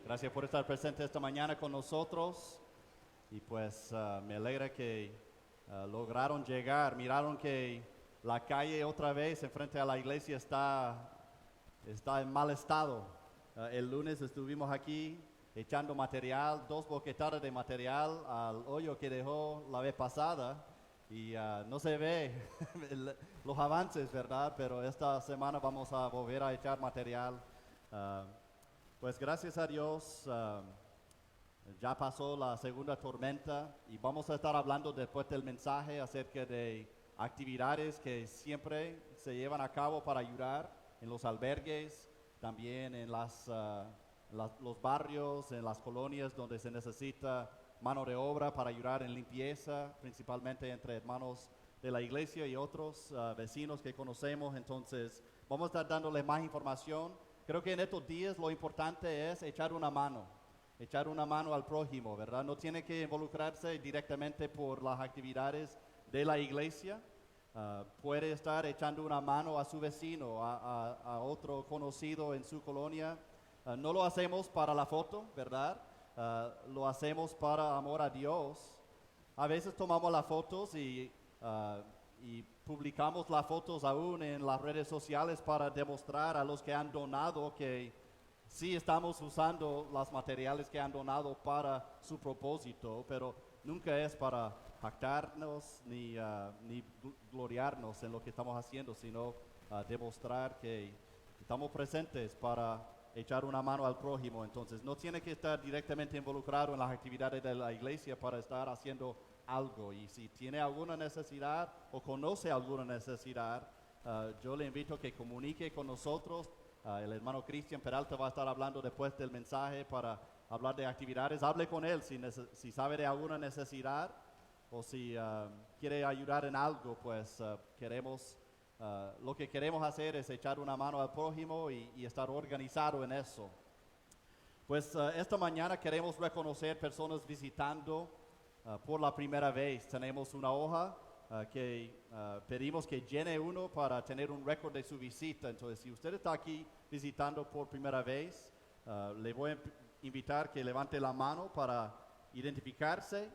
Gracias por estar presente esta mañana con nosotros. Y pues me alegra que lograron llegar. Miraron que la calle otra vez enfrente a la iglesia está en mal estado. El lunes estuvimos aquí echando material, 2 boquetadas de material al hoyo que dejó la vez pasada. Y no se ve los avances, ¿verdad? Pero esta semana vamos a volver a echar material. Pues gracias a Dios, ya pasó la segunda tormenta y vamos a estar hablando después del mensaje acerca de actividades que siempre se llevan a cabo para ayudar en los albergues, también en los barrios, en las colonias donde se necesita mano de obra para ayudar en limpieza, principalmente entre hermanos de la iglesia y otros vecinos que conocemos. Entonces, vamos a estar dándoles más información. Creo que en estos días lo importante es echar una mano al prójimo, ¿verdad? No tiene que involucrarse directamente por las actividades de la iglesia. Puede estar echando una mano a su vecino, a otro conocido en su colonia. No lo hacemos para la foto, ¿verdad? Lo hacemos para amor a Dios. A veces tomamos las fotos y publicamos las fotos aún en las redes sociales para demostrar a los que han donado que sí estamos usando los materiales que han donado para su propósito, pero nunca es para jactarnos ni gloriarnos en lo que estamos haciendo, sino demostrar que estamos presentes para echar una mano al prójimo. Entonces no tiene que estar directamente involucrado en las actividades de la iglesia para estar haciendo algo, y si tiene alguna necesidad o conoce alguna necesidad, yo le invito a que comunique con nosotros. El hermano Cristian Peralta va a estar hablando después del mensaje para hablar de actividades. Hable con él si sabe de alguna necesidad o si quiere ayudar en algo. Pues lo que queremos hacer es echar una mano al prójimo y estar organizado en eso. Pues esta mañana queremos reconocer personas visitando por la primera vez. Tenemos una hoja que pedimos que llene uno para tener un récord de su visita. Entonces, si usted está aquí visitando por primera vez, le voy a invitar que levante la mano para identificarse,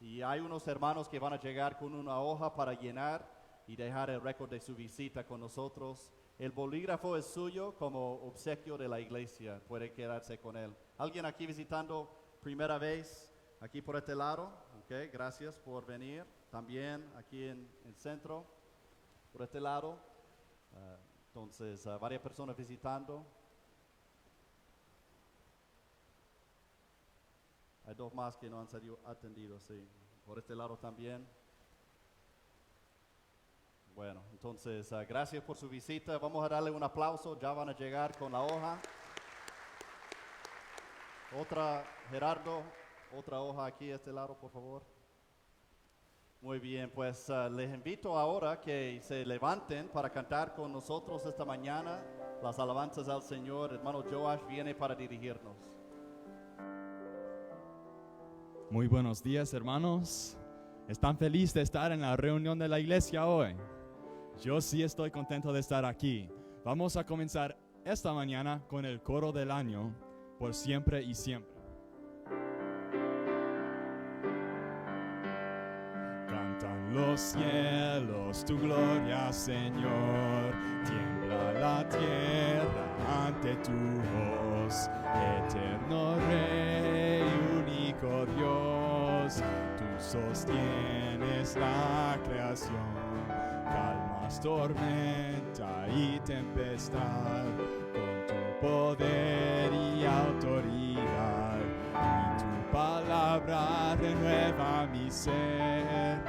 y hay unos hermanos que van a llegar con una hoja para llenar y dejar el récord de su visita con nosotros. El bolígrafo es suyo como obsequio de la iglesia, puede quedarse con él. ¿Alguien aquí visitando primera vez? Aquí por este lado, okay, gracias por venir. También aquí en el centro, por este lado. Entonces, varias personas visitando. Hay 2 más que no han sido atendidos, sí. Por este lado también. Bueno, entonces, gracias por su visita. Vamos a darle un aplauso. Ya van a llegar con la hoja. Gerardo, otra hoja aquí a este lado, por favor. Muy bien, pues les invito ahora que se levanten para cantar con nosotros esta mañana las alabanzas al Señor. Hermano Joash viene para dirigirnos. Muy buenos días, hermanos. ¿Están felices de estar en la reunión de la iglesia hoy? Yo sí estoy contento de estar aquí. Vamos a comenzar esta mañana con el coro del año, Por Siempre y Siempre. Cantan los cielos tu gloria, Señor. Tiembla la tierra ante tu voz. Eterno Rey, único Dios, tú sostienes la creación. Calmas tormenta y tempestad con tu poder y autoridad. Y tu palabra renueva mi ser.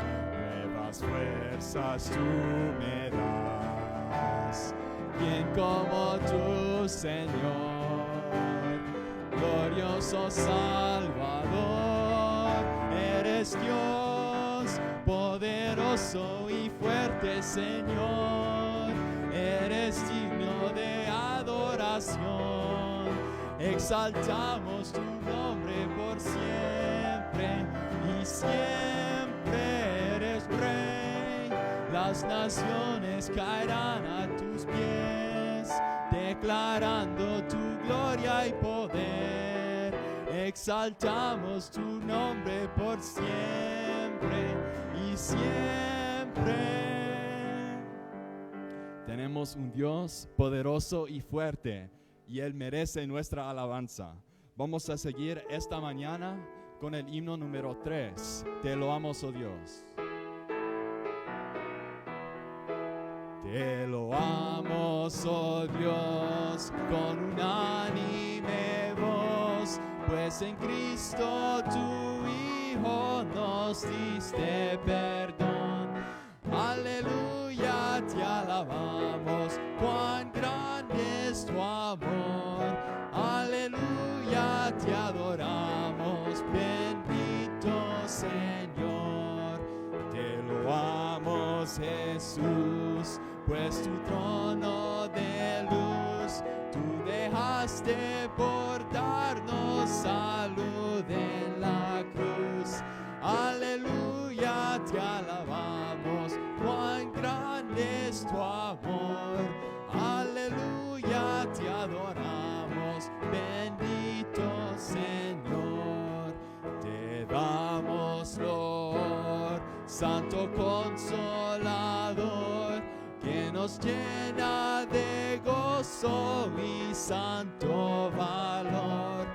Nuevas fuerzas tú me das. Quien como tú, Señor, glorioso Salvador, eres Dios, poderoso y fuerte, Señor, eres digno de adoración. Exaltamos tu nombre por siempre y siempre eres Rey. Las naciones caerán a tus pies, declarando tu gloria y poder. exaltamos tu nombre por siempre y siempre. Tenemos un Dios poderoso y fuerte, y Él merece nuestra alabanza. Vamos a seguir esta mañana con el himno número 3. Te loamos, oh Dios. Te loamos, oh Dios, con unánime voz, pues en Cristo tu Hijo nos diste perdón. Aleluya, te alabamos, cuán grande es tu amor. Aleluya, te adoramos, bendito Señor. Te loamos, Jesús, pues tu trono de luz tú dejaste por darnos salud en la cruz. Aleluya, te alabamos, cuán grande es tu amor. Aleluya, te adoramos, bendito Señor. Te damos loor, Santo Consolador, que nos llena de gozo y santo valor.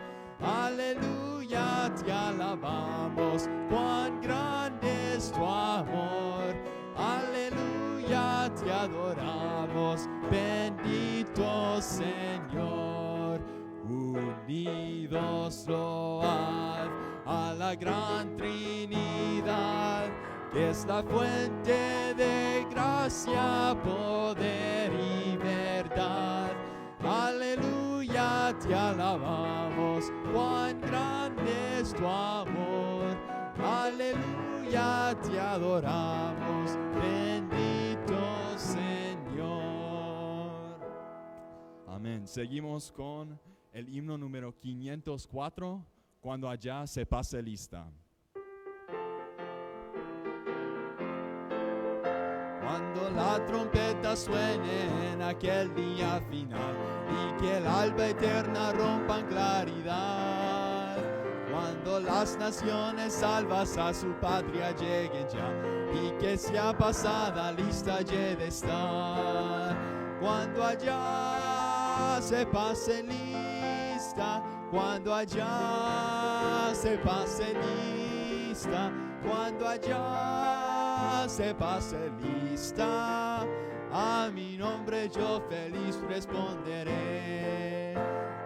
Aleluya, te alabamos, cuán grande es tu amor. Aleluya, te adoramos, bendito Señor. Unidos load a la gran Trinidad, que es la fuente de gracia, poder y verdad. Aleluya, te alabamos, cuán grande es tu amor. Aleluya, te adoramos, bendito Señor. Amén. Seguimos con el himno número 504, cuando allá se pase lista. Cuando la trompeta suene en aquel día final y que el alba eterna rompa en claridad, cuando las naciones salvas a su patria lleguen ya y que sea pasada lista ya de estar, cuando allá se pase lista, cuando allá se pase lista, cuando allá se pase lista, a mi nombre yo feliz responderé.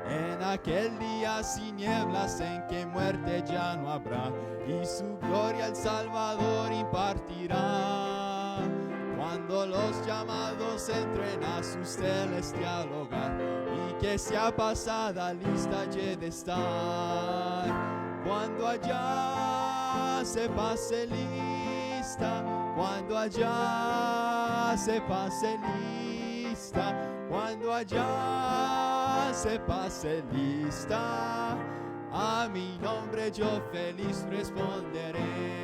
En aquel día sin nieblas en que muerte ya no habrá, y su gloria el Salvador impartirá. Cuando los llamados entren a su celestial hogar, y que sea pasada lista ya de estar, cuando allá se pase lista, cuando allá se pase lista, cuando allá se pase lista, a mi nombre yo feliz responderé.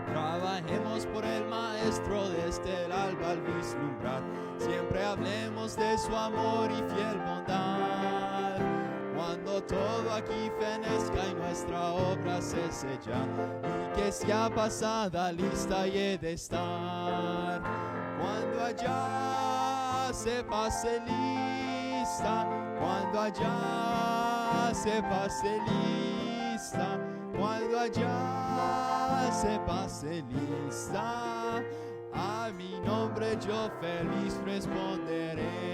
Trabajemos por el Maestro desde el alba al vislumbrar, siempre hablemos de su amor y fiel bondad. Cuando todo aquí fenezca y nuestra obra se sella, y que sea pasada lista y he de estar, cuando allá se pase lista, cuando allá se pase lista, cuando allá se pase lista, a mi nombre yo feliz responderé.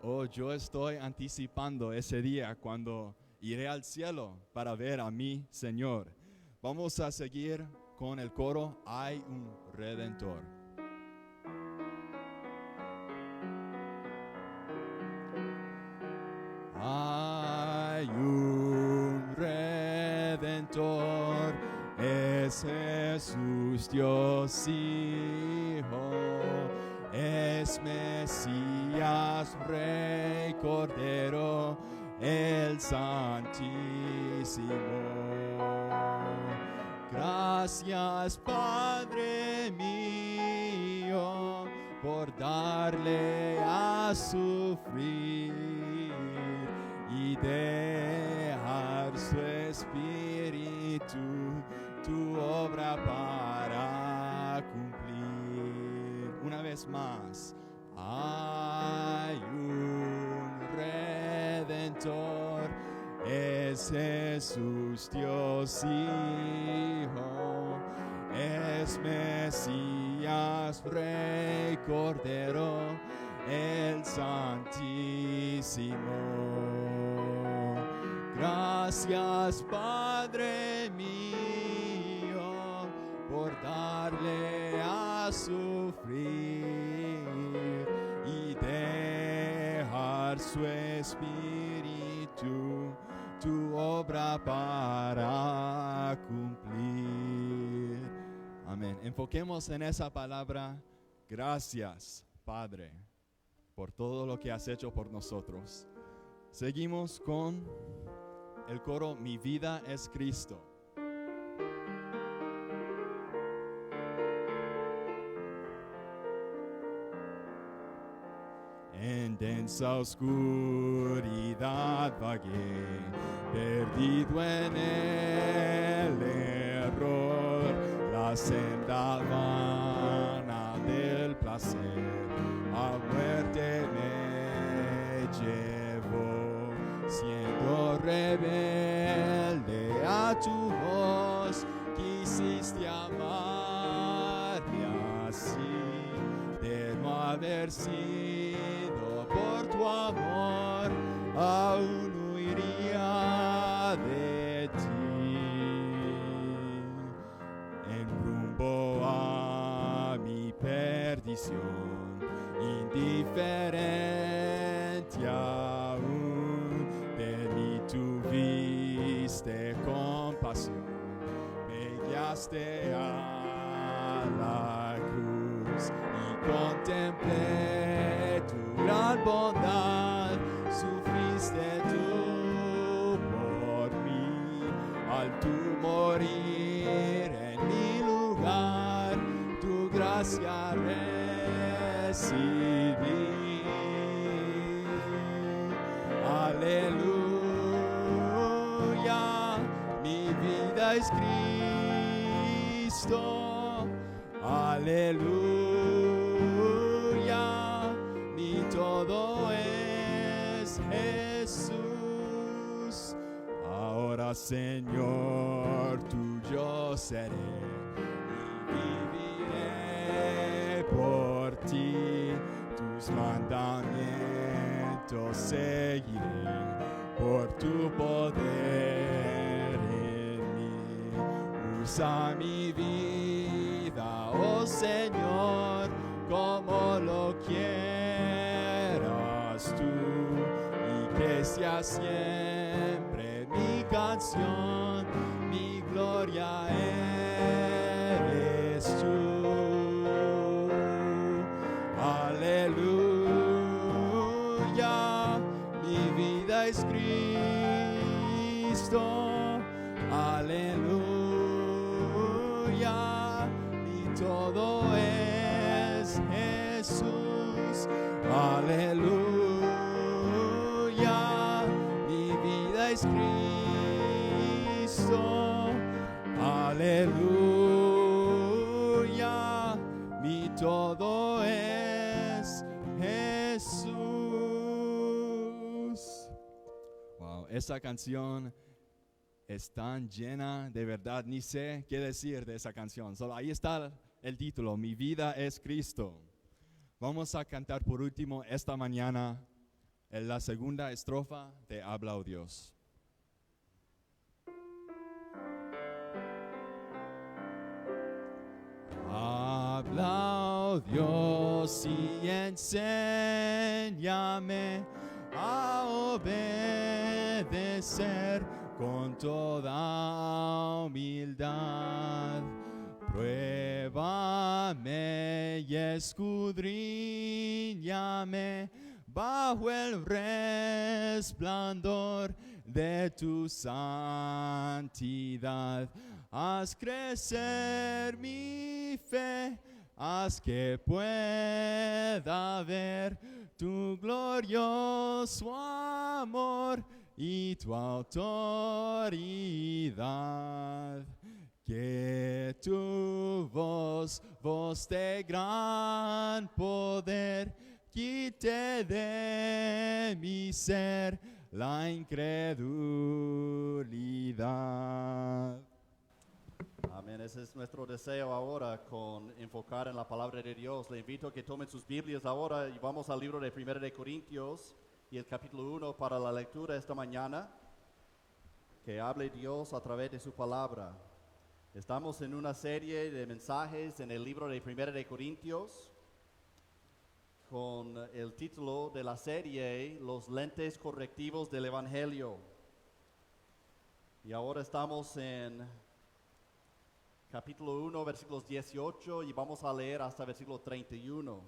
Oh, yo estoy anticipando ese día cuando iré al cielo para ver a mi Señor. Vamos a seguir con el coro Hay un Redentor. Hay un Redentor, es Jesús Dios Hijo, es Mesías, Rey, Cordero, el Santísimo. Gracias, Padre mío, por darle a sufrir y dejar su espíritu, tu obra para cumplir. Una vez más, hay un Redentor, es Jesús Dios Hijo, es Mesías, Rey, Cordero, el Santísimo. Gracias, Padre mío, por darle a sufrir y dejar su espíritu, tu obra para cumplir. Amén. Enfoquemos en esa palabra. Gracias, Padre, por todo lo que has hecho por nosotros. Seguimos con el coro Mi vida es Cristo. En densa oscuridad vagué, perdido en el error, la senda vana del placer a muerte me llevó, siendo rebelde a tu voz, quisiste amarme así, de no haber sido por tu amor, aún huiría de ti. En rumbo a mi perdición, indiferente aún, de mí tuviste compasión, me guiaste a la cruz y contemplé tu gran bondad, sufriste tú por mí, al tu morir en mi lugar, tu gracia recibí. Aleluya, mi vida es Cristo. Aleluya, mi todo es Jesús. Ahora, Señor, tuyo seré y viviré por ti. Tus mandamientos seguiré por tu poder en mí. Usa mi vida, oh Señor, como lo quieras tú, y que sea siempre mi canción, mi gloria eres tú. Aleluya, mi vida es Cristo. Aleluya, mi todo es Jesús. Aleluya, mi vida es Cristo. Aleluya, mi todo es Jesús. Wow, esa canción es tan llena de verdad, ni sé qué decir de esa canción. Solo ahí está el título, Mi vida es Cristo. Vamos a cantar por último esta mañana en la segunda estrofa de Habla, oh Dios. Habla, oh Dios, y enséñame a obedecer con toda humildad. Pruébame y escudriñame bajo el resplandor de tu santidad. Haz crecer mi fe, haz que pueda ver tu glorioso amor y tu autoridad. Que tu voz de gran poder, quite de mi ser la incredulidad. Amén. Ese es nuestro deseo ahora con enfocar en la palabra de Dios. Le invito a que tomen sus Biblias ahora y vamos al libro de 1 de Corintios y el capítulo 1 para la lectura esta mañana. Que hable Dios a través de su palabra. Estamos en una serie de mensajes en el libro de 1 de Corintios con el título de la serie Los lentes correctivos del Evangelio. Y ahora estamos en capítulo 1, versículos 18 y vamos a leer hasta versículo 31.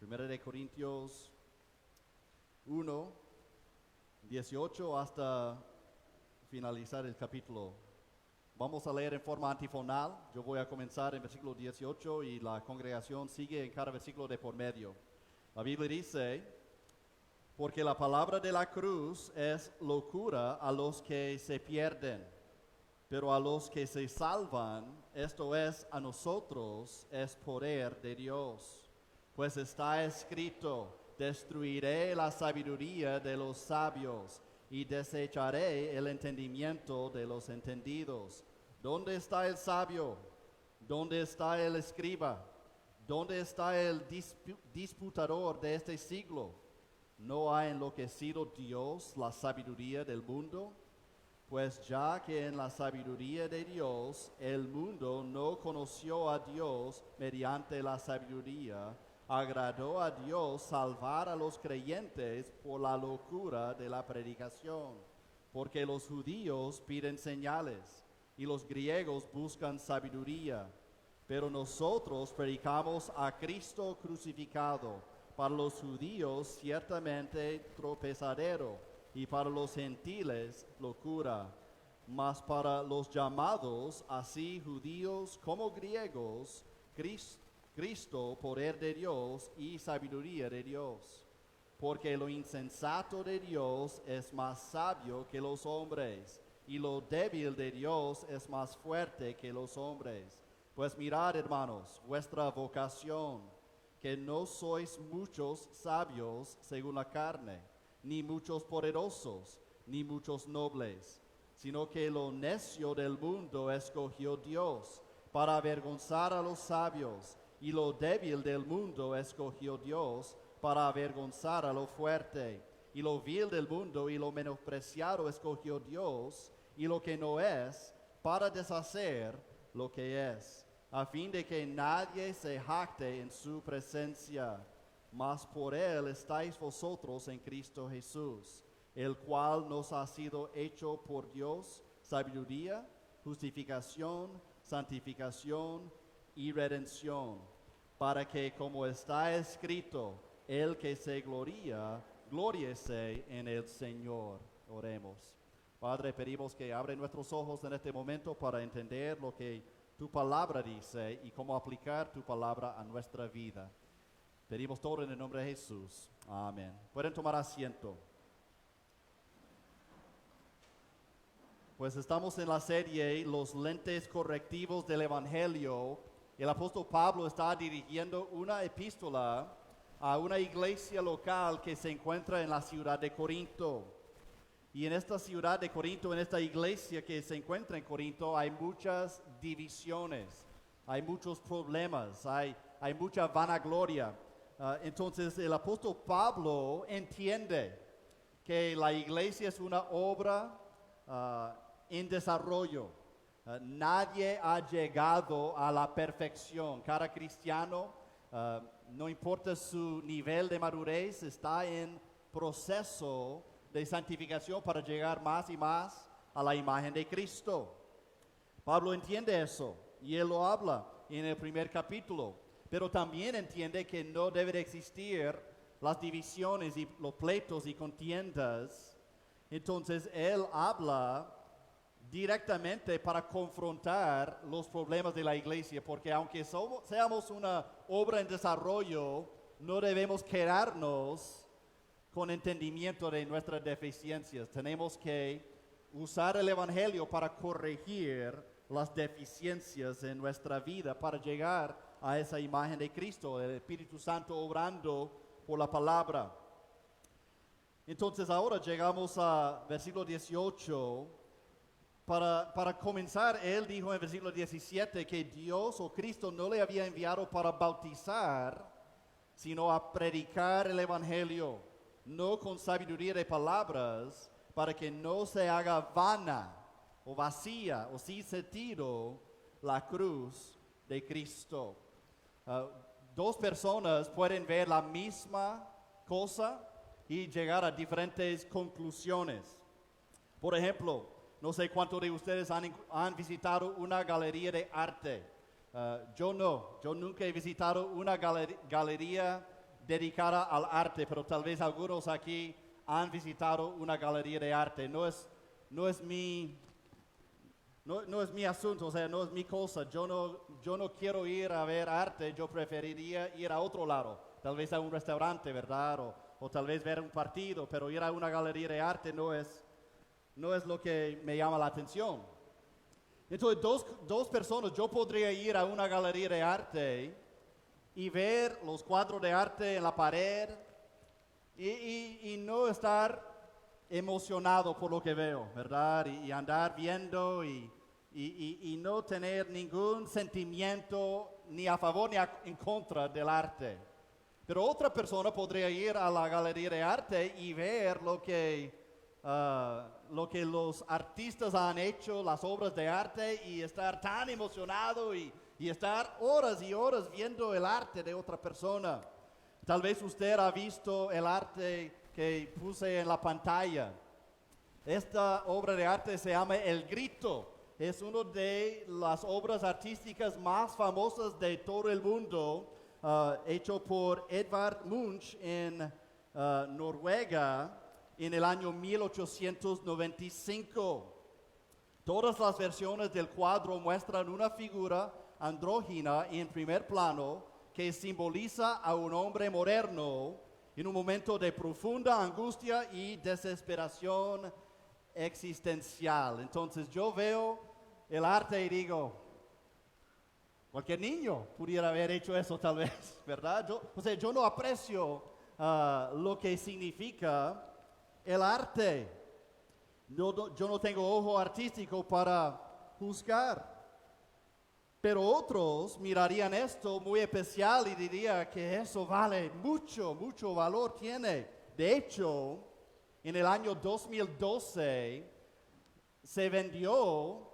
1 de Corintios 1, 18 hasta finalizar el capítulo. Vamos a leer en forma antifonal. Yo voy a comenzar en versículo 18 y la congregación sigue en cada versículo de por medio. La Biblia dice, porque la palabra de la cruz es locura a los que se pierden, pero a los que se salvan, esto es, a nosotros, es poder de Dios. Pues está escrito, destruiré la sabiduría de los sabios y desecharé el entendimiento de los entendidos. ¿Dónde está el sabio? ¿Dónde está el escriba? ¿Dónde está el disputador de este siglo? ¿No ha enloquecido Dios la sabiduría del mundo? Pues ya que en la sabiduría de Dios el mundo no conoció a Dios mediante la sabiduría, agradó a Dios salvar a los creyentes por la locura de la predicación, porque los judíos piden señales y los griegos buscan sabiduría, pero nosotros predicamos a Cristo crucificado, para los judíos ciertamente tropezadero y para los gentiles locura, mas para los llamados, así judíos como griegos, Cristo, poder de Dios y sabiduría de Dios. Porque lo insensato de Dios es más sabio que los hombres, y lo débil de Dios es más fuerte que los hombres. Pues mirad, hermanos, vuestra vocación, que no sois muchos sabios según la carne, ni muchos poderosos, ni muchos nobles, sino que lo necio del mundo escogió Dios para avergonzar a los sabios, y lo débil del mundo escogió Dios para avergonzar a lo fuerte. Y lo vil del mundo y lo menospreciado escogió Dios, y lo que no es, para deshacer lo que es, a fin de que nadie se jacte en su presencia. Mas por él estáis vosotros en Cristo Jesús, el cual nos ha sido hecho por Dios sabiduría, justificación, santificación y redención, para que, como está escrito, el que se gloría, glóriese en el Señor. Oremos. Padre, pedimos que abra nuestros ojos en este momento para entender lo que tu palabra dice y cómo aplicar tu palabra a nuestra vida. Pedimos todo en el nombre de Jesús. Amén. Pueden tomar asiento. Pues estamos en la serie Los lentes correctivos del Evangelio. El apóstol Pablo está dirigiendo una epístola a una iglesia local que se encuentra en la ciudad de Corinto. Y en esta ciudad de Corinto, en esta iglesia que se encuentra en Corinto, hay muchas divisiones, hay muchos problemas, hay mucha vanagloria. Entonces el apóstol Pablo entiende que la iglesia es una obra en desarrollo. Nadie ha llegado a la perfección. Cada cristiano, no importa su nivel de madurez, está en proceso de santificación para llegar más y más a la imagen de Cristo. Pablo entiende eso y él lo habla en el primer capítulo, pero también entiende que no debe de existir las divisiones y los pleitos y contiendas. Entonces él habla directamente para confrontar los problemas de la iglesia, porque aunque seamos una obra en desarrollo, no debemos quedarnos con entendimiento de nuestras deficiencias. Tenemos que usar el Evangelio para corregir las deficiencias en nuestra vida, para llegar a esa imagen de Cristo, el Espíritu Santo obrando por la palabra. Entonces ahora llegamos a versículo 18. Para comenzar, él dijo en versículo 17 que Dios o Cristo no le había enviado para bautizar, sino a predicar el Evangelio, no con sabiduría de palabras, para que no se haga vana o vacía o sin sentido la cruz de Cristo. Dos personas pueden ver la misma cosa y llegar a diferentes conclusiones. Por ejemplo, no sé cuántos de ustedes han visitado una galería de arte. Yo nunca he visitado una galería dedicada al arte, pero tal vez algunos aquí han visitado una galería de arte. No es mi asunto, o sea, no es mi cosa. Yo no quiero ir a ver arte, yo preferiría ir a otro lado, tal vez a un restaurante, ¿verdad? O tal vez ver un partido, pero ir a una galería de arte no es lo que me llama la atención. Entonces, dos personas, yo podría ir a una galería de arte y ver los cuadros de arte en la pared y no estar emocionado por lo que veo, ¿verdad? Y andar viendo y no tener ningún sentimiento ni a favor ni en contra del arte. Pero otra persona podría ir a la galería de arte y ver lo que los artistas han hecho, las obras de arte, y estar tan emocionado y estar horas y horas viendo el arte de otra persona. Tal vez usted ha visto el arte que puse en la pantalla. Esta obra de arte se llama El Grito. Es una de las obras artísticas más famosas de todo el mundo, hecho por Edvard Munch en Noruega en el año 1895. Todas las versiones del cuadro muestran una figura andrógina en primer plano que simboliza a un hombre moderno en un momento de profunda angustia y desesperación existencial. Entonces yo veo el arte y digo, cualquier niño pudiera haber hecho eso tal vez, ¿verdad? Yo no aprecio lo que significa el arte. Yo no tengo ojo artístico para juzgar. Pero otros mirarían esto muy especial y dirían que eso vale mucho, mucho valor tiene. De hecho, en el año 2012 se vendió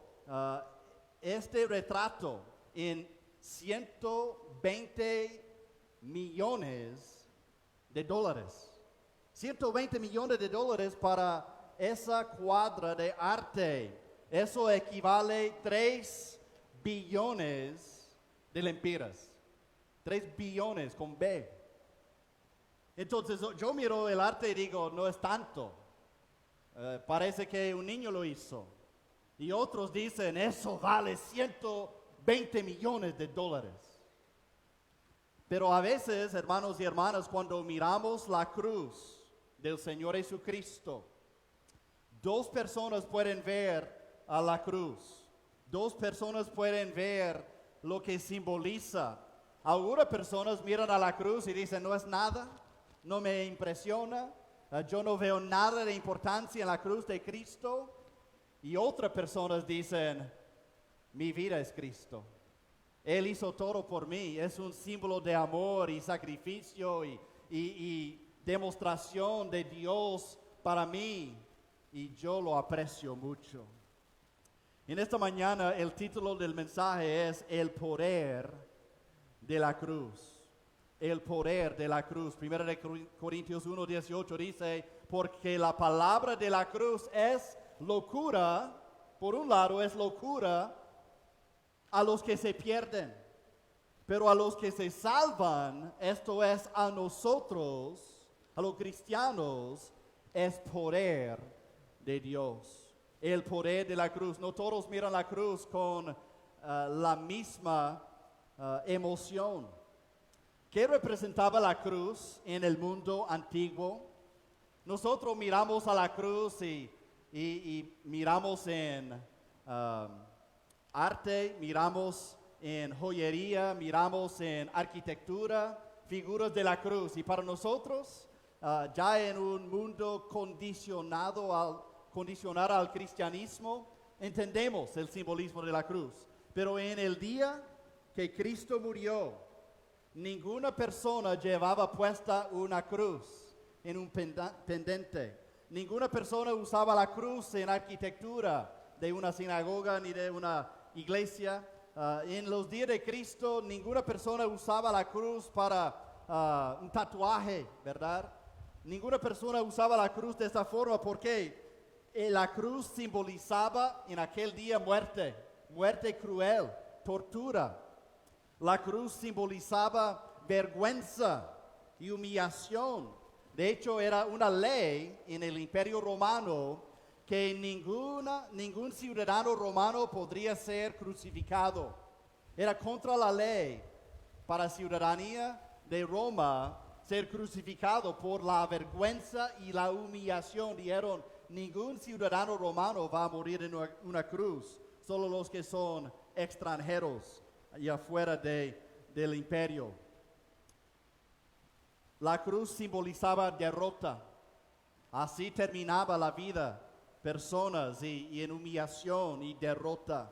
este retrato en 120 millones de dólares. 120 millones de dólares para esa cuadra de arte. Eso equivale a 3 billones de lempiras. 3 billones con B. Entonces yo miro el arte y digo, no es tanto. Parece que un niño lo hizo. Y otros dicen, eso vale 120 millones de dólares. Pero a veces, hermanos y hermanas, cuando miramos la cruz del Señor Jesucristo, dos personas pueden ver a la cruz. Dos personas pueden ver lo que simboliza. Algunas personas miran a la cruz y dicen, no es nada, no me impresiona, yo no veo nada de importancia en la cruz de Cristo. Y otras personas dicen, mi vida es Cristo. Él hizo todo por mí, es un símbolo de amor y sacrificio y demostración de Dios para mí. Y yo lo aprecio mucho. En esta mañana el título del mensaje es El poder de la cruz. El poder de la cruz. 1 Corintios 1:18 dice, porque la palabra de la cruz es locura, por un lado es locura a los que se pierden, pero a los que se salvan, esto es a nosotros, a los cristianos, es poder de Dios. El poder de la cruz. No todos miran la cruz con la misma emoción. ¿Qué representaba la cruz en el mundo antiguo? Nosotros miramos a la cruz y miramos en arte, miramos en joyería, miramos en arquitectura, figuras de la cruz. Y para nosotros, ya en un mundo condicionado al cristianismo, entendemos el simbolismo de la cruz. Pero en el día que Cristo murió, ninguna persona llevaba puesta una cruz en un pendente. Ninguna persona usaba la cruz en arquitectura de una sinagoga ni de una iglesia. En los días de Cristo, ninguna persona usaba la cruz para un tatuaje, ¿verdad? Ninguna persona usaba la cruz de esta forma porque la cruz simbolizaba en aquel día muerte cruel, tortura. La cruz simbolizaba vergüenza y humillación. De hecho, era una ley en el Imperio Romano que ningún ciudadano romano podría ser crucificado. Era contra la ley para ciudadanía de Roma ser crucificado por la vergüenza y la humillación. Dijeron, ningún ciudadano romano va a morir en una cruz, solo los que son extranjeros y afuera del imperio. La cruz simbolizaba derrota. Así terminaba la vida, personas y en humillación y derrota.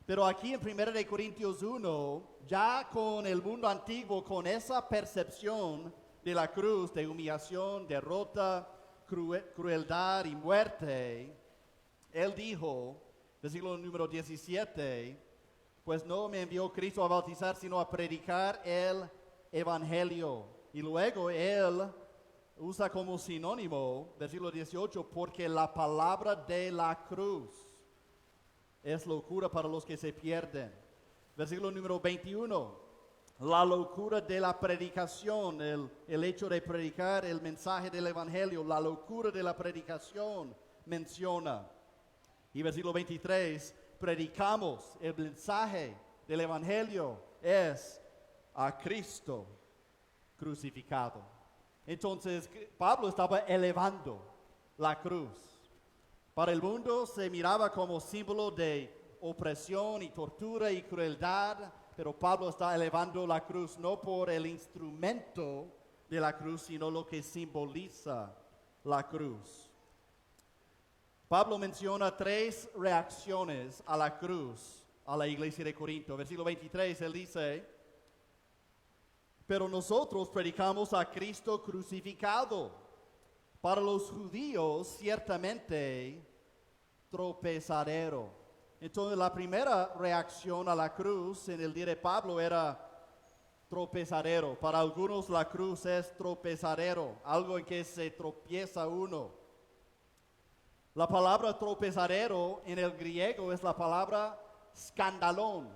Pero aquí en 1 de Corintios 1, ya con el mundo antiguo, con esa percepción de la cruz, de humillación, derrota, crueldad y muerte, él dijo, versículo número 17, pues no me envió Cristo a bautizar, sino a predicar el evangelio. Y luego él usa como sinónimo, versículo 18, porque la palabra de la cruz es locura para los que se pierden. Versículo número 21, la locura de la predicación, el hecho de predicar el mensaje del evangelio, la locura de la predicación menciona. Y versículo 23, predicamos el mensaje del evangelio es a Cristo crucificado. Entonces Pablo estaba elevando la cruz. Para el mundo se miraba como símbolo de opresión y tortura y crueldad, pero Pablo está elevando la cruz no por el instrumento de la cruz, sino lo que simboliza la cruz. Pablo menciona 3 reacciones a la cruz a la iglesia de Corinto. Versículo 23, él dice, pero nosotros predicamos a Cristo crucificado. Para los judíos, ciertamente, tropezadero. Entonces, la primera reacción a la cruz en el día de Pablo era tropezadero. Para algunos, la cruz es tropezadero, algo en que se tropieza uno. La palabra tropezadero en el griego es la palabra escandalón.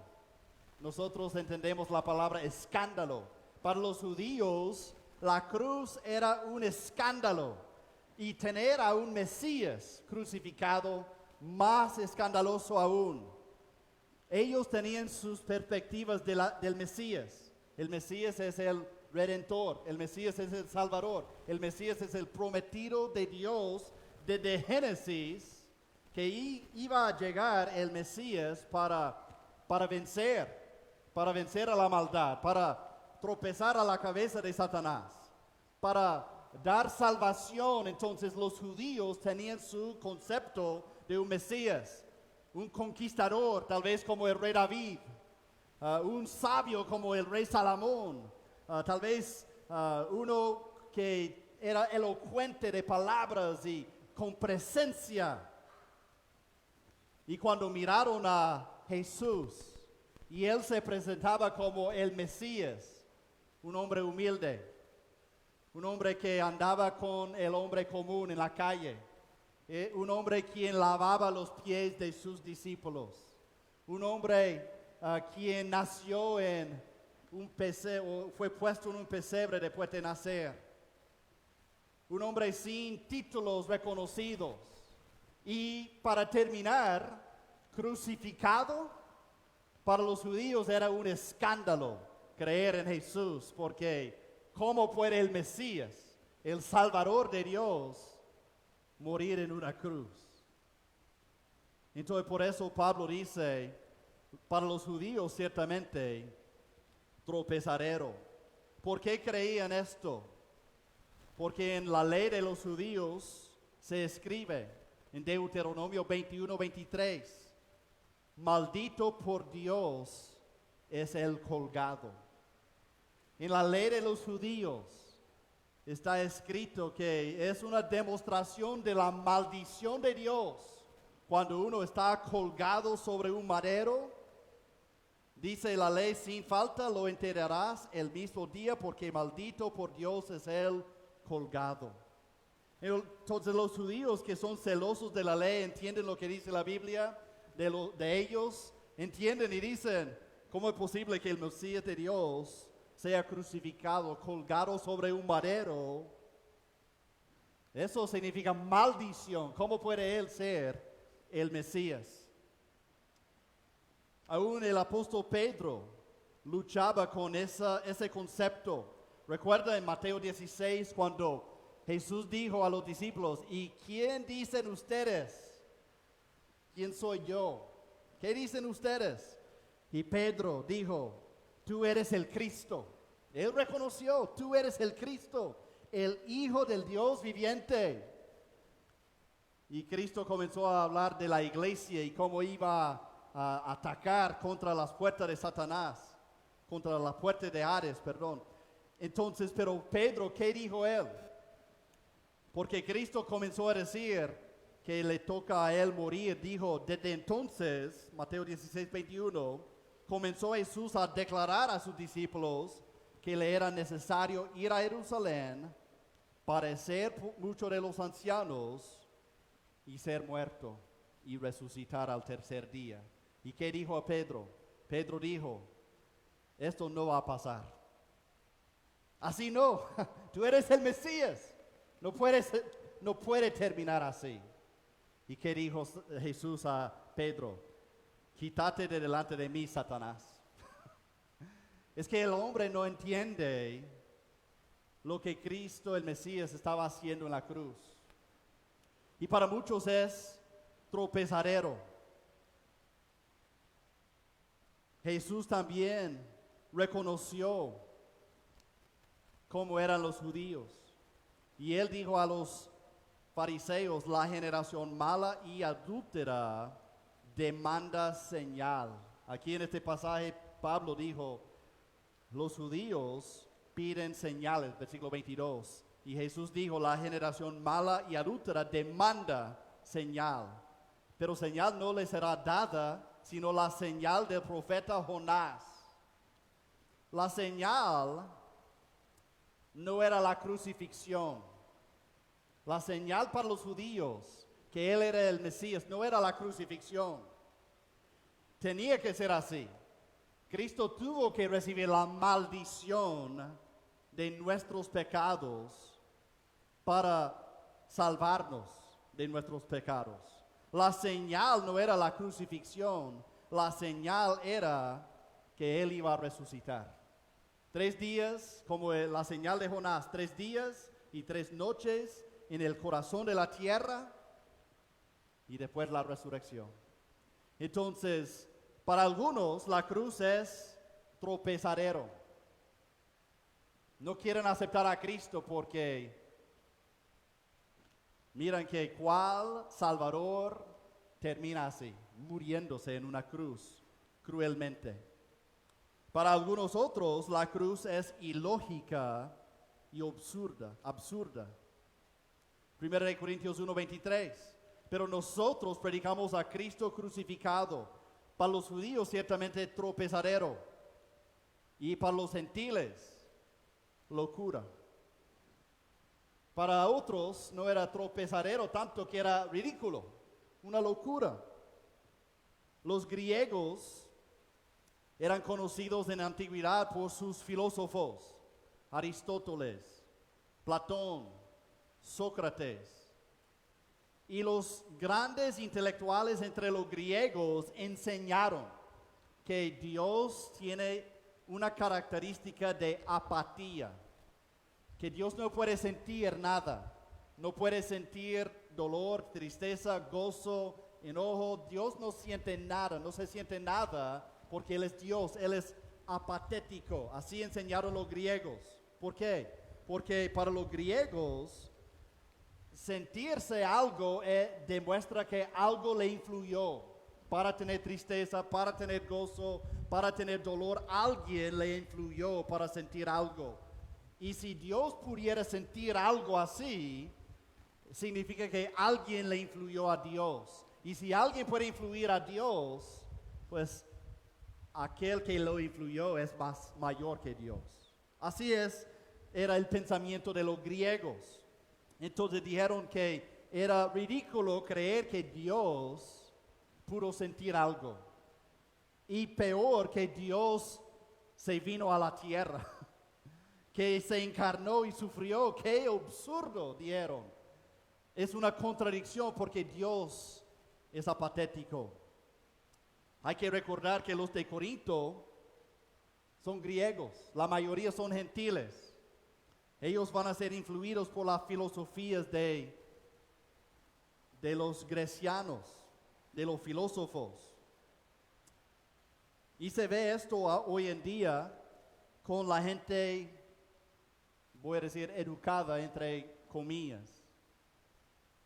Nosotros entendemos la palabra escándalo. Para los judíos, la cruz era un escándalo. Y tener a un Mesías crucificado más escandaloso aún. Ellos tenían sus perspectivas del Mesías. El Mesías es el Redentor, el Mesías es el Salvador, el Mesías es el prometido de Dios desde Génesis, que iba a llegar el Mesías para vencer a la maldad, para tropezar a la cabeza de Satanás, para dar salvación. Entonces los judíos tenían su concepto de un Mesías, un conquistador, tal vez como el rey David, un sabio como el rey Salomón, tal vez uno que era elocuente de palabras y con presencia. Y cuando miraron a Jesús y él se presentaba como el Mesías, un hombre humilde, un hombre que andaba con el hombre común en la calle, un hombre quien lavaba los pies de sus discípulos, un hombre quien nació en un pesebre, o fue puesto en un pesebre después de nacer, un hombre sin títulos reconocidos, y para terminar, crucificado. Para los judíos era un escándalo creer en Jesús, porque ¿cómo puede el Mesías el Salvador de Dios, morir en una cruz. Entonces por eso Pablo dice, para los judíos ciertamente tropezadero. ¿Por qué creían esto? Porque en la ley de los judíos se escribe en Deuteronomio 21:23, maldito por Dios es el colgado. En la ley de los judíos está escrito que es una demostración de la maldición de Dios cuando uno está colgado sobre un madero. Dice la ley, sin falta lo enterrarás el mismo día, porque maldito por Dios es el colgado. Entonces los judíos que son celosos de la ley entienden lo que dice la Biblia de ellos, entienden y dicen, ¿cómo es posible que el Mesías de Dios sea crucificado, colgado sobre un madero? Eso significa maldición. ¿Cómo puede él ser el Mesías? Aún el apóstol Pedro luchaba con ese concepto. Recuerda en Mateo 16 cuando Jesús dijo a los discípulos, ¿y quién dicen ustedes? ¿Quién soy yo? ¿Qué dicen ustedes? Y Pedro dijo, tú eres el Cristo. Él reconoció, tú eres el Cristo, el Hijo del Dios viviente. Y Cristo comenzó a hablar de la iglesia y cómo iba a atacar contra las puertas de Satanás, contra las puertas de Hades, perdón. Entonces, pero Pedro, ¿qué dijo él? Porque Cristo comenzó a decir que le toca a él morir. Dijo, desde entonces, Mateo 16:21, comenzó Jesús a declarar a sus discípulos que le era necesario ir a Jerusalén, padecer mucho de los ancianos y ser muerto y resucitar al tercer día. ¿Y qué dijo a Pedro? Pedro dijo, esto no va a pasar. Así no, tú eres el Mesías. No puede terminar así. ¿Y qué dijo Jesús a Pedro? Quítate de delante de mí, Satanás. Es que el hombre no entiende lo que Cristo, el Mesías, estaba haciendo en la cruz. Y para muchos es tropezadero. Jesús también reconoció cómo eran los judíos. Y él dijo a los fariseos, la generación mala y adúltera demanda señal. Aquí en este pasaje Pablo dijo, los judíos piden señales, versículo 22. Y Jesús dijo, la generación mala y adúltera demanda señal. Pero señal no le será dada, sino la señal del profeta Jonás. La señal no era la crucifixión. La señal para los judíos que él era el Mesías no era la crucifixión. Tenía que ser así. Cristo tuvo que recibir la maldición de nuestros pecados para salvarnos de nuestros pecados. La señal no era la crucifixión, la señal era que él iba a resucitar. 3 días, como la señal de Jonás, 3 días y 3 noches en el corazón de la tierra y después la resurrección. Entonces, para algunos la cruz es tropezadero. No quieren aceptar a Cristo porque miran que cuál Salvador termina así, muriéndose en una cruz cruelmente. Para algunos otros la cruz es ilógica y absurda. 1 Corintios 1:23. Pero nosotros predicamos a Cristo crucificado. Para los judíos ciertamente tropezadero. Y para los gentiles, locura. Para otros no era tropezadero tanto que era ridículo, una locura. Los griegos eran conocidos en la antigüedad por sus filósofos, Aristóteles, Platón, Sócrates. Y los grandes intelectuales entre los griegos enseñaron que Dios tiene una característica de apatía. que Dios no puede sentir nada, no puede sentir dolor, tristeza, gozo, enojo. Dios no siente nada, no se siente nada porque Él es Dios, Él es apatético. Así enseñaron los griegos. ¿Por qué? Porque para los griegos sentirse algo demuestra que algo le influyó. Para tener tristeza, para tener gozo, para tener dolor, alguien le influyó para sentir algo. Y si Dios pudiera sentir algo así, significa que alguien le influyó a Dios. Y si alguien puede influir a Dios, pues aquel que lo influyó es mayor que Dios. Así era el pensamiento de los griegos. Entonces dijeron que era ridículo creer que Dios pudo sentir algo. Y peor, que Dios se vino a la tierra, que se encarnó y sufrió. ¡Qué absurdo!, dijeron. Es una contradicción porque Dios es apatético. Hay que recordar que los de Corinto son griegos, la mayoría son gentiles. Ellos van a ser influidos por las filosofías de los grecianos, de los filósofos. Y se ve esto hoy en día con la gente, voy a decir, educada, entre comillas.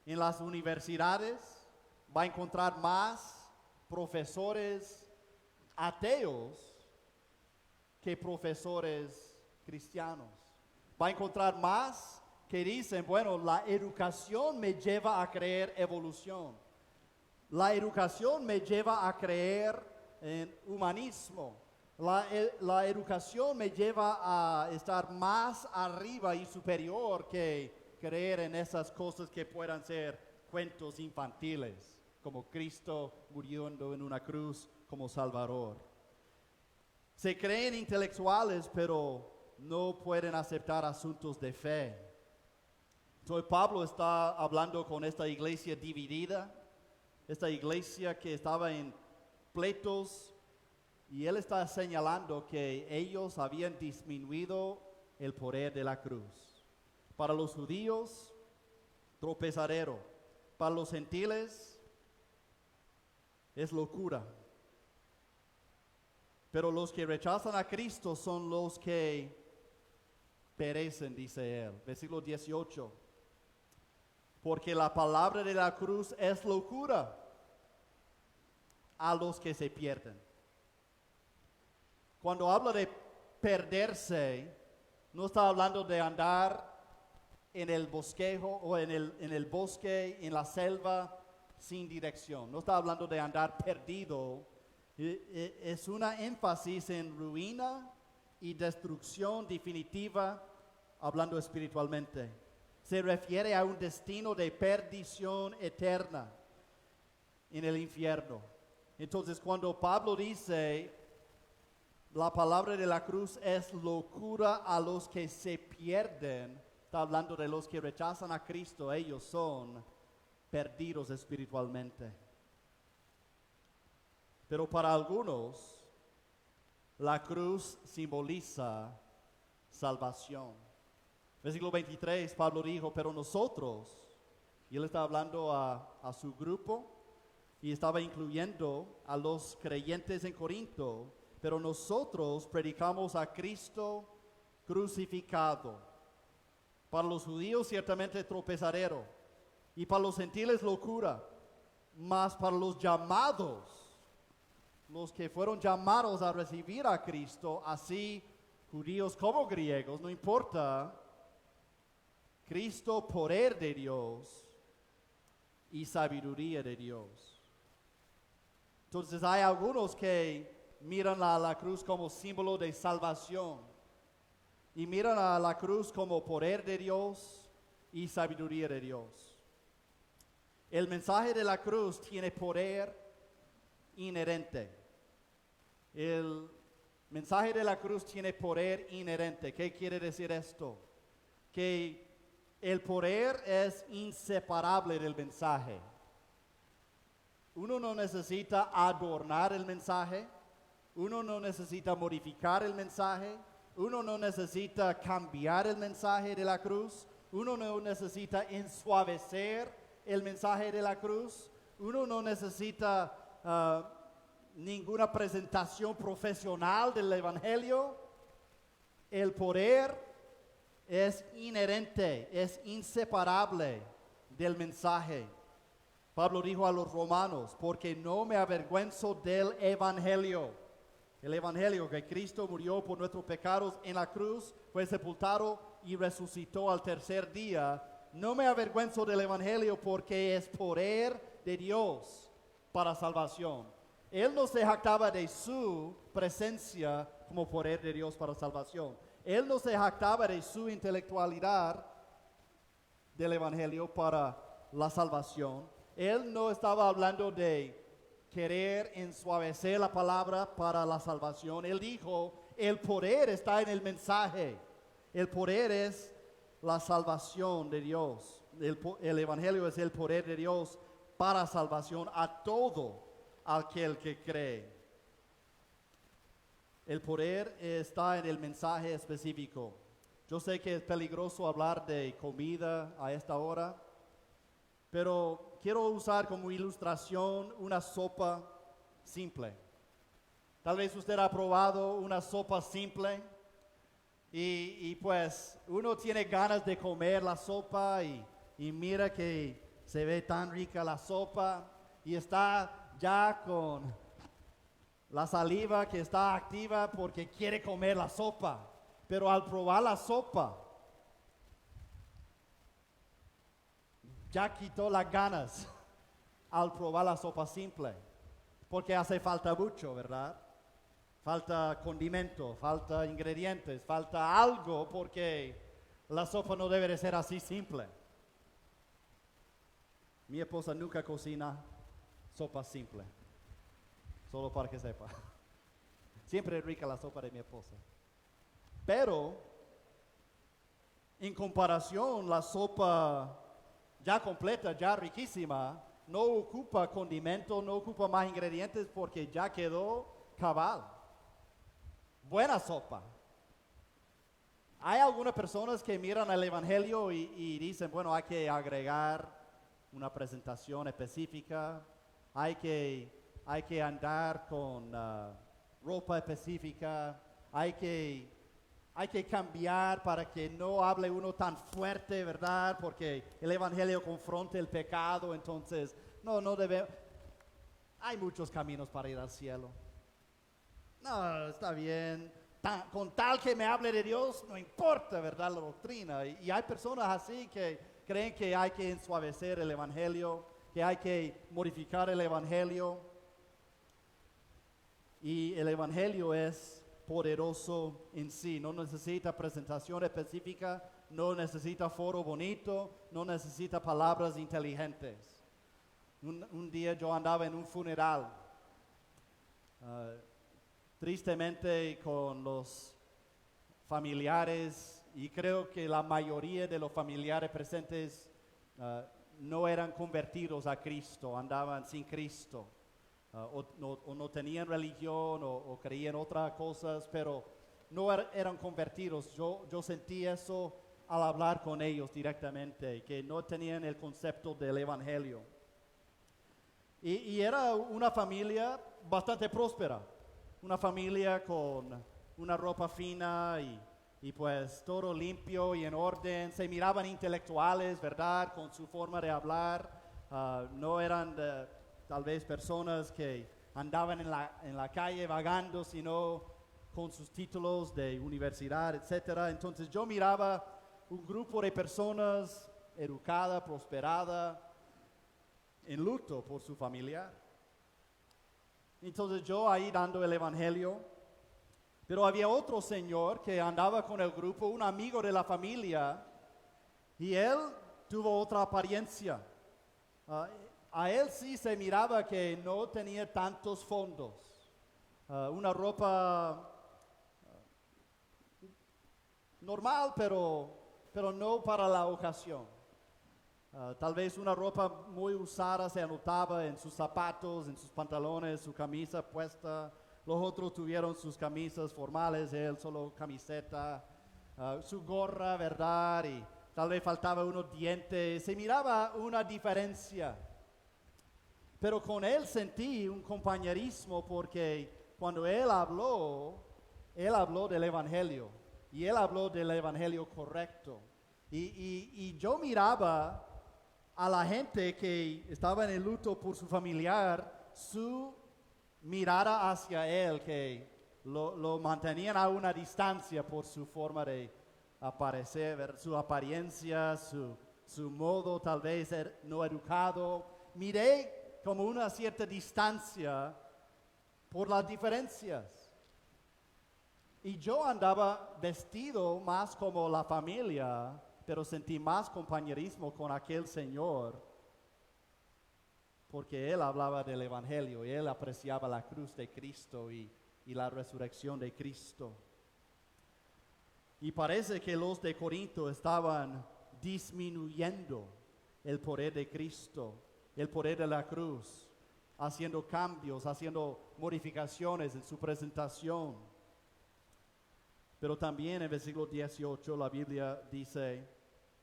En las universidades va a encontrar más profesores ateos que profesores cristianos. Va a encontrar más que dicen, bueno, la educación me lleva a creer evolución. La educación me lleva a creer en humanismo. La educación me lleva a estar más arriba y superior que creer en esas cosas que puedan ser cuentos infantiles, como Cristo muriendo en una cruz como Salvador. Se creen intelectuales, pero no pueden aceptar asuntos de fe. Entonces Pablo está hablando con esta iglesia dividida, esta iglesia que estaba en pleitos, y él está señalando que ellos habían disminuido el poder de la cruz. Para los judíos, tropezadero. Para los gentiles, es locura. Pero los que rechazan a Cristo son los que perecen, dice él. Versículo 18. Porque la palabra de la cruz es locura a los que se pierden. Cuando habla de perderse, no está hablando de andar en el bosquejo o en el bosque, en la selva, sin dirección. No está hablando de andar perdido. Es una énfasis en ruina y destrucción definitiva, hablando espiritualmente. Se refiere a un destino de perdición eterna en el infierno. Entonces, cuando Pablo dice, la palabra de la cruz es locura a los que se pierden, está hablando de los que rechazan a Cristo. Ellos son perdidos espiritualmente. Pero para algunos, la cruz simboliza salvación. Versículo 23, Pablo dijo, pero nosotros, y él está hablando a su grupo, y estaba incluyendo a los creyentes en Corinto, pero nosotros predicamos a Cristo crucificado. Para los judíos ciertamente tropezadero, y para los gentiles locura, mas para los llamados, los que fueron llamados a recibir a Cristo, así judíos como griegos, no importa, Cristo, poder de Dios y sabiduría de Dios. Entonces hay algunos que miran a la cruz como símbolo de salvación y miran a la cruz como poder de Dios y sabiduría de Dios. El mensaje de la cruz tiene poder inherente. El mensaje de la cruz tiene poder inherente. ¿Qué quiere decir esto? Que el poder es inseparable del mensaje. Uno no necesita adornar el mensaje. Uno no necesita modificar el mensaje. Uno no necesita cambiar el mensaje de la cruz. Uno no necesita ensuavecer el mensaje de la cruz. Uno no necesita ninguna presentación profesional del Evangelio. El poder es inherente, es inseparable del mensaje. Pablo dijo a los romanos, porque no me avergüenzo del Evangelio. El Evangelio que Cristo murió por nuestros pecados en la cruz, fue sepultado y resucitó al tercer día. No me avergüenzo del Evangelio porque es poder de Dios para salvación. Él no se jactaba de su presencia como poder de Dios para salvación. Él no se jactaba de su intelectualidad del Evangelio para la salvación. Él no estaba hablando de querer ensuavecer la palabra para la salvación. Él dijo, el poder está en el mensaje. El poder es la salvación de Dios. El Evangelio es el poder de Dios para salvación a todo aquel que cree. El poder está en el mensaje específico. Yo sé que es peligroso hablar de comida a esta hora, pero quiero usar como ilustración una sopa simple. Tal vez usted ha probado una sopa simple y pues uno tiene ganas de comer la sopa y mira que se ve tan rica la sopa y está ya con la saliva que está activa porque quiere comer la sopa. Pero al probar la sopa, ya quitó las ganas al probar la sopa simple, porque hace falta mucho, ¿verdad? Falta condimento, falta ingredientes, falta algo, porque la sopa no debe de ser así simple. Mi esposa nunca cocina sopa simple, solo para que sepa. Siempre es rica la sopa de mi esposa. Pero, en comparación, la sopa ya completa, ya riquísima, no ocupa condimento, no ocupa más ingredientes porque ya quedó cabal. Buena sopa. Hay algunas personas que miran el Evangelio y dicen, bueno, hay que agregar una presentación específica, hay que andar con ropa específica, hay que cambiar para que no hable uno tan fuerte, ¿verdad? Porque el Evangelio confronta el pecado, entonces no debe. Hay muchos caminos para ir al cielo. No, está bien. Con tal que me hable de Dios, no importa, ¿verdad? La doctrina. Y hay personas así que creen que hay que ensuavecer el Evangelio, que hay que modificar el Evangelio. Y el Evangelio es poderoso en sí, no necesita presentación específica, no necesita foro bonito, no necesita palabras inteligentes. Un día yo andaba en un funeral, tristemente con los familiares, y creo que la mayoría de los familiares presentes no eran convertidos a Cristo, andaban sin Cristo. O no tenían religión o creían otras cosas, pero no eran convertidos. Yo sentí eso al hablar con ellos directamente, que no tenían el concepto del Evangelio. Y era una familia bastante próspera, una familia con una ropa fina y pues todo limpio y en orden. Se miraban intelectuales, ¿verdad? Con su forma de hablar. No eran tal vez personas que andaban en la calle vagando, sino con sus títulos de universidad, etc. Entonces yo miraba un grupo de personas educada, prosperada, en luto por su familia. Entonces yo ahí dando el Evangelio, pero había otro señor que andaba con el grupo, un amigo de la familia, y él tuvo otra apariencia. A él sí se miraba que no tenía tantos fondos. Una ropa normal, pero no para la ocasión. Tal vez una ropa muy usada se anotaba en sus zapatos, en sus pantalones, su camisa puesta, Los otros tuvieron sus camisas formales, él solo camiseta, su gorra, ¿verdad? Y tal vez faltaba unos dientes. Se miraba una diferencia. Pero con él sentí un compañerismo porque cuando él habló del Evangelio. Y él habló del Evangelio correcto. Y yo miraba a la gente que estaba en el luto por su familiar, su mirada hacia él, que lo mantenían a una distancia por su forma de aparecer, su apariencia, su modo tal vez no educado. Miré como una cierta distancia por las diferencias. Y yo andaba vestido más como la familia, pero sentí más compañerismo con aquel señor, porque él hablaba del Evangelio y él apreciaba la cruz de Cristo y la resurrección de Cristo. Y parece que los de Corinto estaban disminuyendo el poder de Cristo, el poder de la cruz, haciendo cambios, haciendo modificaciones en su presentación. Pero también en versículo 18 la Biblia dice,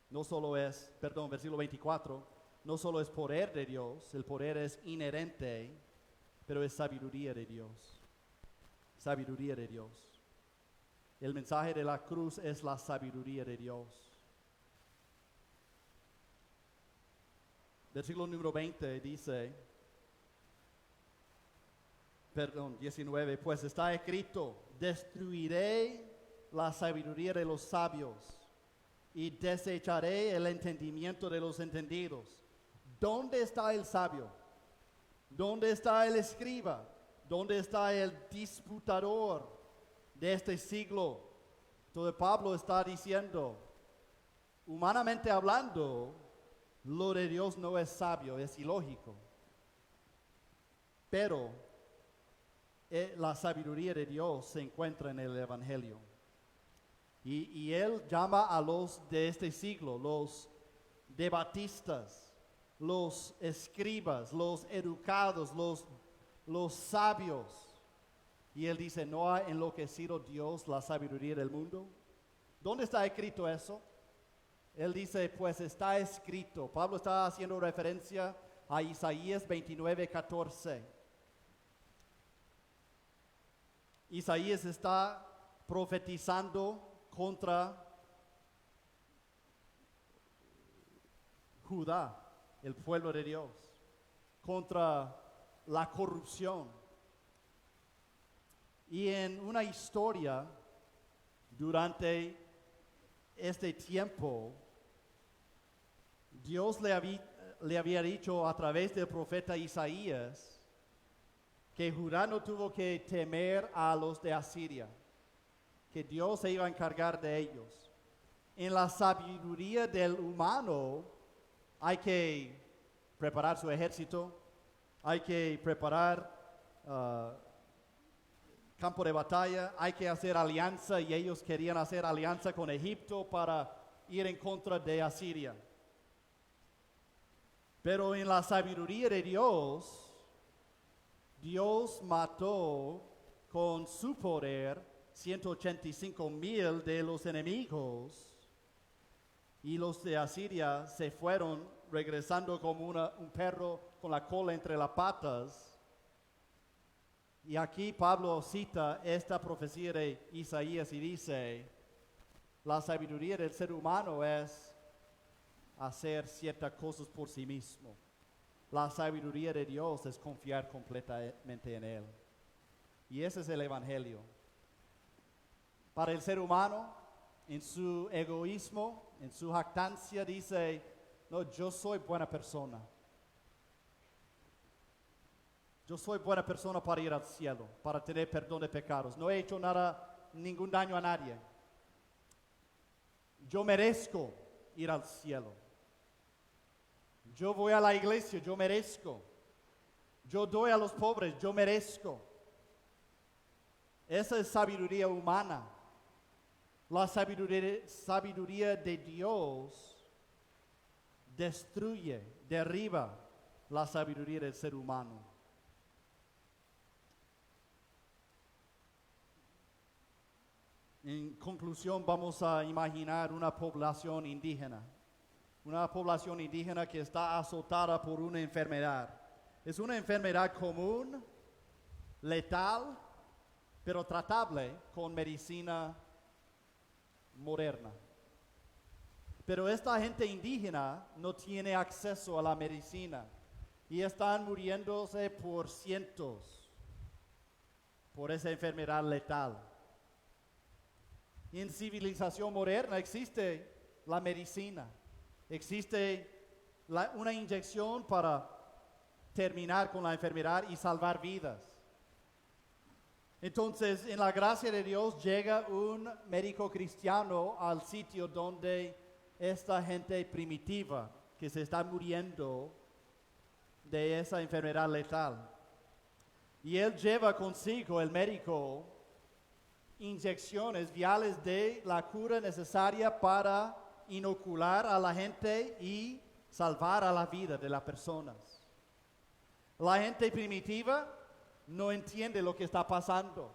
versículo 24, no solo es poder de Dios, el poder es inherente, pero es sabiduría de Dios. Sabiduría de Dios. El mensaje de la cruz es la sabiduría de Dios. Versículo número 20 dice, 19, pues está escrito, destruiré la sabiduría de los sabios y desecharé el entendimiento de los entendidos. ¿Dónde está el sabio? ¿Dónde está el escriba? ¿Dónde está el disputador de este siglo? Entonces Pablo está diciendo, humanamente hablando, lo de Dios no es sabio, es ilógico. Pero la sabiduría de Dios se encuentra en el Evangelio. Y él llama a los de este siglo, los debatistas, los escribas, los educados, los sabios. Y él dice, ¿no ha enloquecido Dios la sabiduría del mundo? ¿Dónde está escrito eso? Él dice, pues está escrito. Pablo está haciendo referencia a Isaías 29:14. Isaías está profetizando contra Judá, el pueblo de Dios, contra la corrupción. Y en una historia durante este tiempo, Dios le había dicho a través del profeta Isaías que Judá no tuvo que temer a los de Asiria, que Dios se iba a encargar de ellos. En la sabiduría del humano hay que preparar su ejército, hay que preparar campo de batalla, hay que hacer alianza, y ellos querían hacer alianza con Egipto para ir en contra de Asiria. Pero en la sabiduría de Dios, Dios mató con su poder 185,000 de los enemigos, y los de Asiria se fueron regresando como un perro con la cola entre las patas. Y aquí Pablo cita esta profecía de Isaías y dice, la sabiduría del ser humano es hacer ciertas cosas por sí mismo. La sabiduría de Dios es confiar completamente en Él. Y ese es el Evangelio. Para el ser humano, en su egoísmo, en su jactancia, dice, no, yo soy buena persona. Yo soy buena persona para ir al cielo, para tener perdón de pecados. No he hecho ningún daño a nadie. Yo merezco ir al cielo. Yo voy a la iglesia, yo merezco. Yo doy a los pobres, yo merezco. Esa es sabiduría humana. La sabiduría de Dios destruye, derriba la sabiduría del ser humano. En conclusión, vamos a imaginar una población indígena. Una población indígena que está azotada por una enfermedad. Es una enfermedad común, letal, pero tratable con medicina moderna. Pero esta gente indígena no tiene acceso a la medicina y están muriéndose por cientos por esa enfermedad letal. En civilización moderna existe la medicina, existe una inyección para terminar con la enfermedad y salvar vidas. Entonces, en la gracia de Dios llega un médico cristiano al sitio donde esta gente primitiva que se está muriendo de esa enfermedad letal. Y él lleva consigo, el médico, inyecciones viales de la cura necesaria para inocular a la gente y salvar a la vida de las personas. La gente primitiva no entiende lo que está pasando.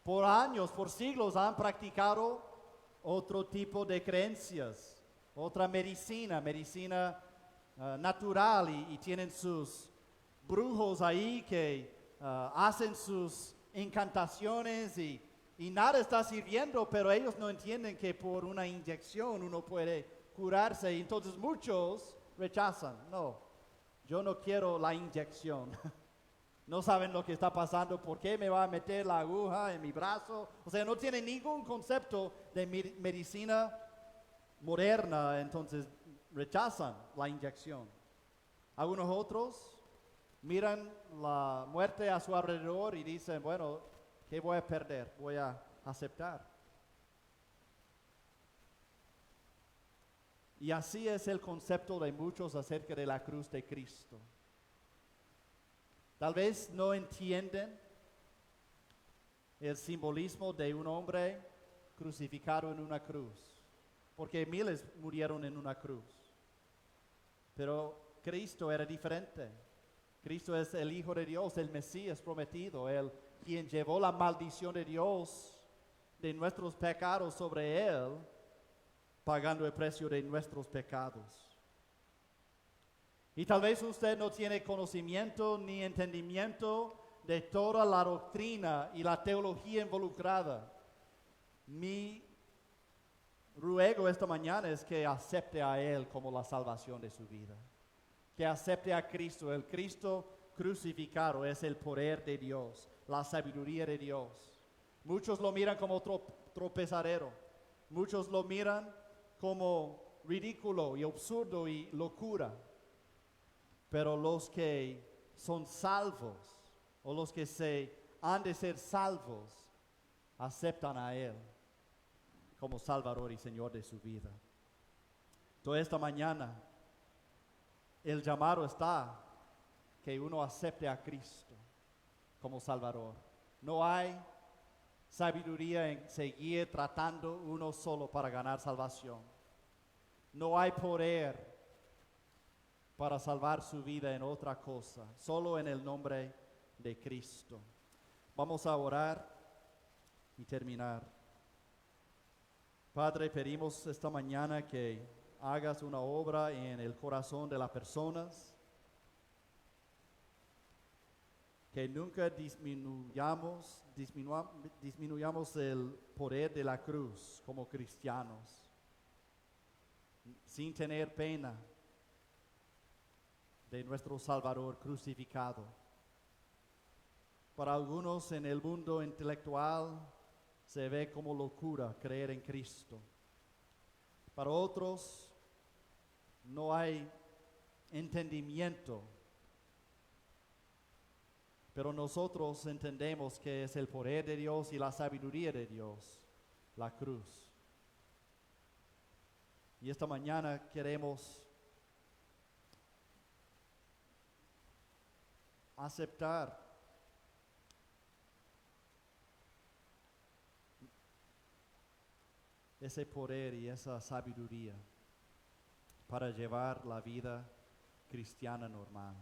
Por años, por siglos han practicado otro tipo de creencias, otra medicina natural y tienen sus brujos ahí que hacen sus encantaciones y nada está sirviendo, pero ellos no entienden que por una inyección uno puede curarse. Y entonces muchos rechazan. No, yo no quiero la inyección. No saben lo que está pasando, por qué me va a meter la aguja en mi brazo. O sea, no tienen ningún concepto de medicina moderna, entonces rechazan la inyección. Algunos otros miran la muerte a su alrededor y dicen, bueno, ¿qué voy a perder? Voy a aceptar. Y así es el concepto de muchos acerca de la cruz de Cristo. Tal vez no entienden el simbolismo de un hombre crucificado en una cruz, porque miles murieron en una cruz. Pero Cristo era diferente. Cristo es el Hijo de Dios, el Mesías prometido, el quien llevó la maldición de Dios de nuestros pecados sobre él, pagando el precio de nuestros pecados. Y tal vez usted no tiene conocimiento ni entendimiento de toda la doctrina y la teología involucrada. Mi ruego esta mañana es que acepte a Él como la salvación de su vida. Que acepte a Cristo. El Cristo crucificado es el poder de Dios, la sabiduría de Dios. Muchos lo miran como tropezadero. Muchos lo miran como ridículo y absurdo y locura. Pero los que son salvos, o los que han de ser salvos, aceptan a Él como Salvador y Señor de su vida. Entonces esta mañana, el llamado está que uno acepte a Cristo como Salvador. No hay sabiduría en seguir tratando uno solo para ganar salvación. No hay poder para salvar su vida en otra cosa, solo en el nombre de Cristo. Vamos a orar y terminar. Padre, pedimos esta mañana que hagas una obra en el corazón de las personas, que nunca disminuyamos el poder de la cruz como cristianos, sin tener pena de nuestro Salvador crucificado. Para algunos en el mundo intelectual se ve como locura creer en Cristo. Para otros no hay entendimiento, pero nosotros entendemos que es el poder de Dios y la sabiduría de Dios, la cruz. Y esta mañana queremos aceptar ese poder y esa sabiduría para llevar la vida cristiana normal.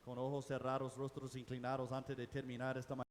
Con ojos cerrados, rostros inclinados, antes de terminar esta mañana.